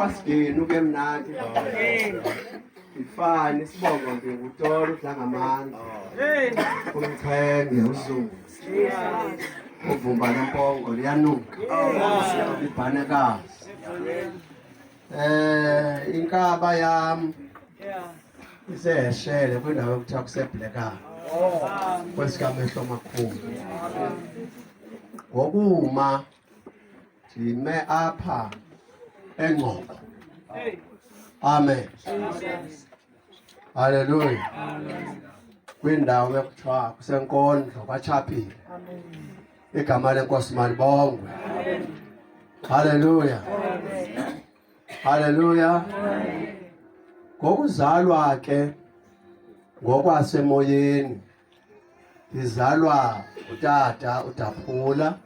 kwaSigenu ke mnandi ifani isibongo nje ngutolo udlangamandla umchenge uZulu uvumba lempongo liyanuka libhanekazi inkaba yami iseshele kwindawo ekuthiwa kuseBlekana kwesikamehlo amakhulu ngokuma ndime apha engqoko. Amen. Hallelujah. Kwindawo ekuthiwa kusenkondlo kwaChapile. Igama lenkosi malibongwe. Hallelujah. Hallelujah. Ngokuzalwa ke ngokwasemoyeni ndizalwa utata uDaphula.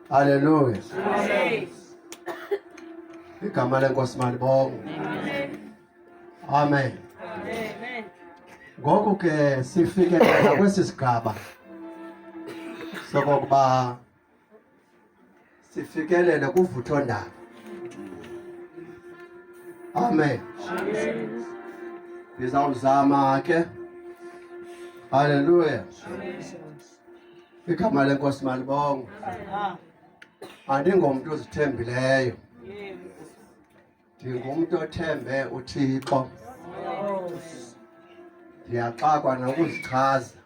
Hallelujah. Igama lenkosi malibongwe. Amen. Ngoku ke sifike kwesi sigaba sokokuba sifikelele kuvuthondaba. Amen. Ndizawuzama ke. Hallelujah. Igama lenkosi malibongwe. Andingomntu ozithembileyo. Ndingumntu othembe uThixo. Ndiyaxakwa nokuzichaza.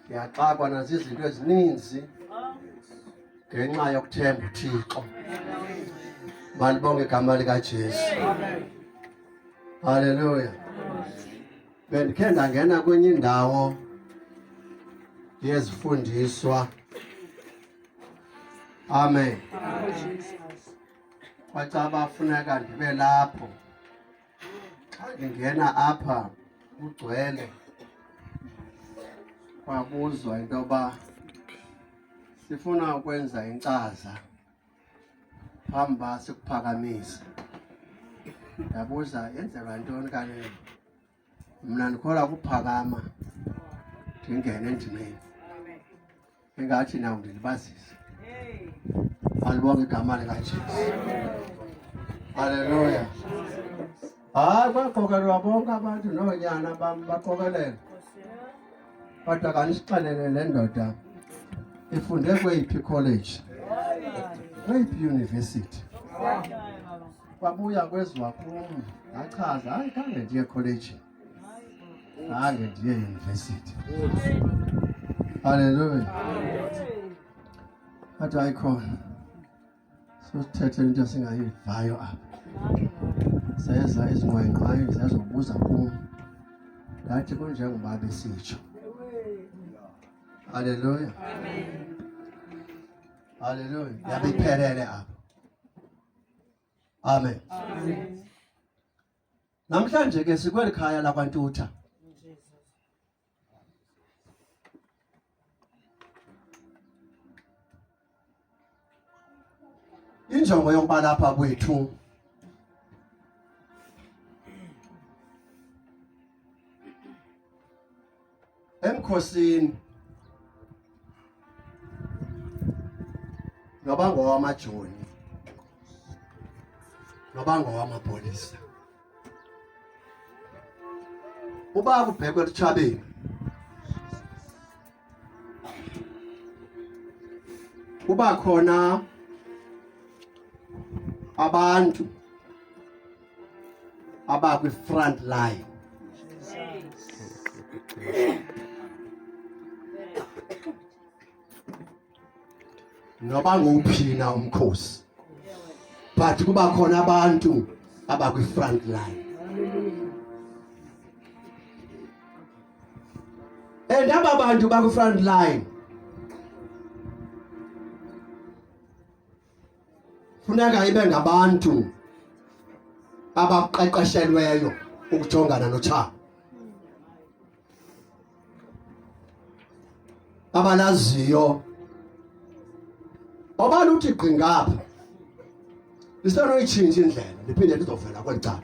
Ndiyaxakwa nazizinto ezininzi ngenxa yokuthemba uThixo. Malibonge igama likaJesu. Hallelujah. Bendikhe ndangena kwenye indawo yezifundiswa. Amen. Kwacaba funeka ndibe lapho. Xa ndingena apha ugcwele kwabuzwa into yoba sifuna ukwenza inkcaza phambi uba sikuphakamise. Ndabuza yenzelwa ntoni kanene? Mna ndikholwa kuphakama ndingene endimeni. Ingathi nawo ndilibazise. Alibonge igama likaJesu. Hallelujah. Hayi baqokelwa bonke abantu noonyana bam baqokelelwa. Kodwa kanisixelele le ndoda ifunde kweyiphi college? Kweyiphi university? Kwabuya kweziwa kum ndachaza hayi khange ndiye college. Khange ndiye university. Hallelujah. But ayikhona. Sothethe into singayivayo apha. Seza izingqwengqwayo zizobuza kum. Ngathi kunjengoba besitsho. Hallelujah. Hallelujah. Yabiphelele apha. Amen. Namhlanje ke sikweli khaya lakwaNtutha. Injongo yokuba lapha kwethu emkhosini noba ngowamajoni noba ngowamapolisa uba kubhekwe eTshabeni kuba khona abantu abakwi front line. Noba nguphi na umkhosi. But kuba khona abantu abakwi front line. And aba bantu bakwi front line funeka ibe ngabantu abaqeqeshelweyo ukujongana notshaba. Abalaziyo obala uthi qingapha lisenoyitshintsha indlela liphinde lizovela kweli cala.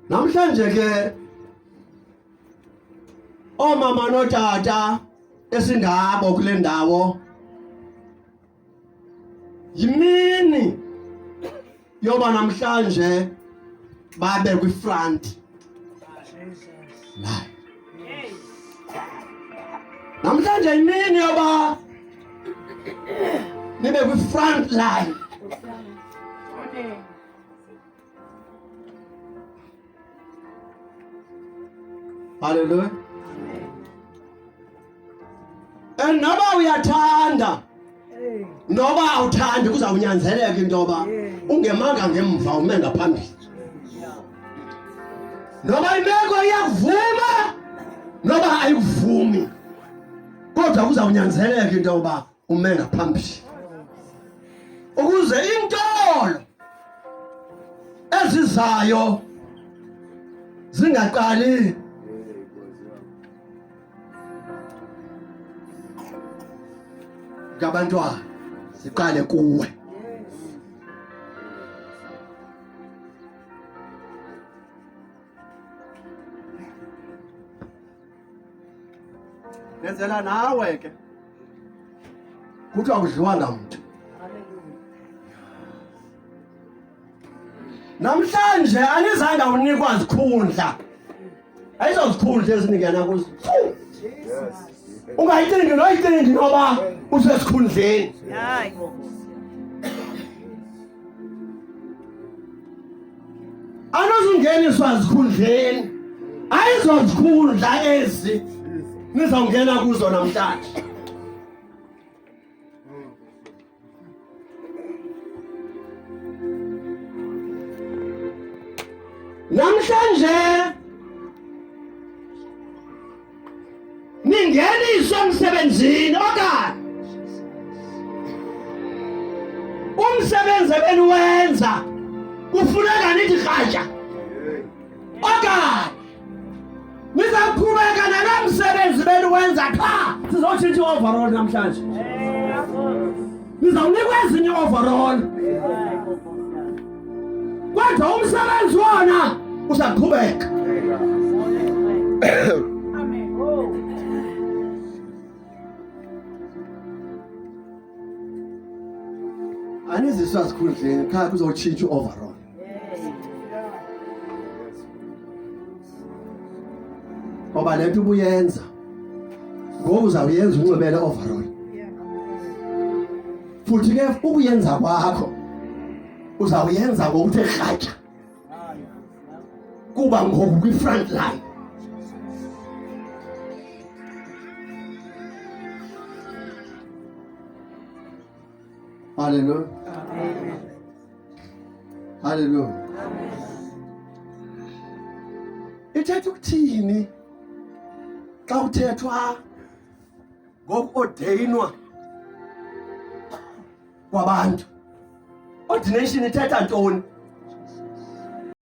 Namhlanje ke omama notata esingabo kule ndawo yimini yoba namhlanje babe kwi front line. Namhlanje yimini yoba nibe kwi front line. Hallelujah. And noba uyathanda noba awuthandi kuzawunyanzeleka into yoba ungemanga ngemva ume ngaphambili. Noba imeko iyakuvuma noba ayikuvumi kodwa kuzawunyanzeleka into yoba ume ngaphambili ukuze intolo ezizayo zingaqali ngabantwana siqale kuwe. Nenzela nawe ke kuthiwa kudliwa namuntu. Namhlanje anizange unikwa zikhundla. Ayizozikhundla ezinikena kuzo. Ungayithengi noyithengi noba usesikhundleni. Anozungeniswa zikhundleni. Ayizozikhundla ezi nizawungena kuzo namhlanje. Namhlanje ningeniswe emsebenzini okanye umsebenzi ebeniwenza kufuneka nithi rhatsha okanye nizaqhubeka nalo msebenzi beniwenza qha sizotshintsha i-overall namhlanje. Nizawunikwa ezinye i-overall kodwa umsebenzi wona uzaqhubeka. Aniziswa sikhundleni qha kuzotshintsha i-overall. Ngoba le nto ubuyenza ngoku uzawuyenza unxibele overall. Futhi ke ukuyenza kwakho uzawuyenza ngokuthe rhatsha kuba ngoku kwi front line. Hallelujah. Hallelujah. Ithetha ukuthini xa kuthethwa ngoku-ordinwa kwabantu? Ordination ithetha ntoni?